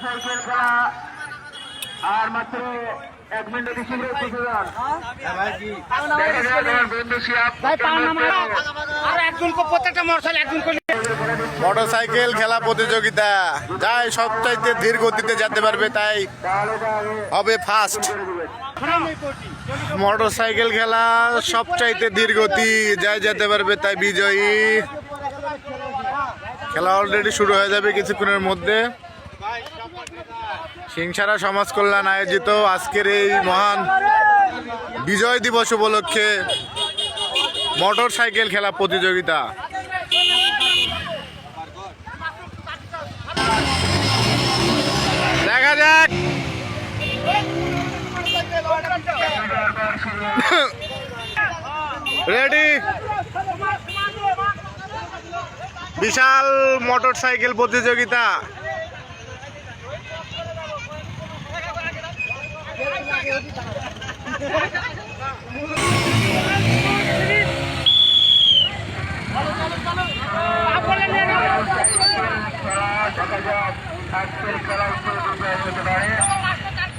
Cycle খেলা আর মাত্র 1 minute বেশি রয়েছে। মোটরসাইকেল খেলা প্রতিযোগিতা, যাই সবচাইতে ধীর গতিতে যেতে পারবে তাই হবে ফার্স্ট। মোটরসাইকেল খেলা সবচাইতে ধীর গতি, যাই যেতে পারবে তাই বিজয়ী। খেলা অলরেডি শুরু হয়ে যাবে কিছুক্ষণের মধ্যে। সিংসারা সমাজ কল্যাণ আয়োজিত আজকের এই মহান বিজয় দিবস উপলক্ষে মোটরসাইকেল খেলা প্রতিযোগিতা। দেখা যাক রেডি। বিশাল মোটরসাইকেল প্রতিযোগিতা।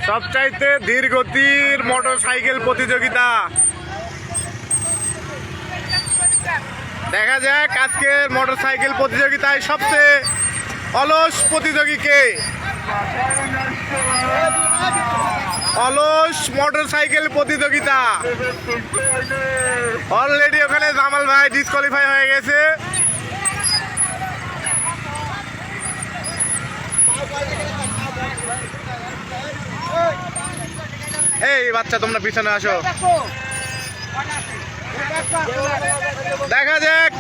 সবচাইতে ধীর গতির মোটরসাইকেল প্রতিযোগিতা। দেখা যাক আজকের মোটরসাইকেল প্রতিযোগিতায় সবচেয়ে অলস প্রতিযোগীকে। অলস মোটরসাইকেল প্রতিযোগিতা। অলরেডি ওখানে জামাল ভাই ডিসকোয়ালিফাই হয়ে গেছে। এই বাচ্চা তোমরা পিছনে আসো, দেখা যাক।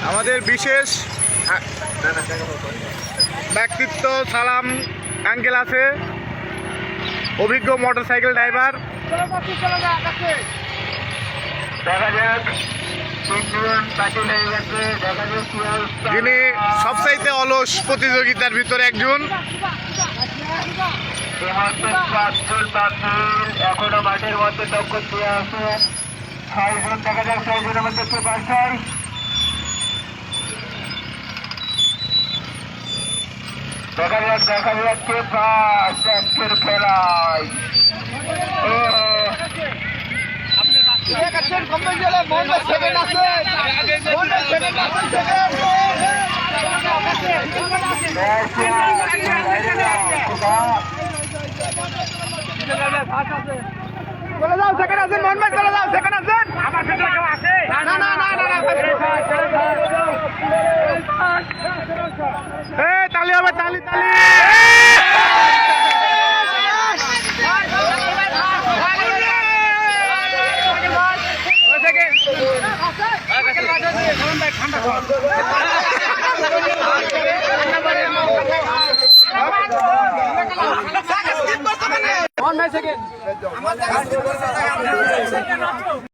আমাদের বিশেষ ব্যক্তিত্ব সালাম আঙ্কেল আছে, অভিজ্ঞ মোটরসাইকেল ড্রাইভার। যিনি সবচাইতে অলস প্রতিযোগিতার ভিতরে একজন। এখনো মাঠের মধ্যে টক্কর দিয়ে আছে 6 জন। দেখা যাক 6 জনের মধ্যে কে পাস হয়। দেখা যাক কে পাস আজকের খেলায়। চলে যাও সেখানে আছেন, মন ভাই চলে যাও সেখানে আছেন। আমার সাথে কেউ আছে? না না না না না। এই তালি হবে, তালি তালি। মন ভাই সেকেন্ড।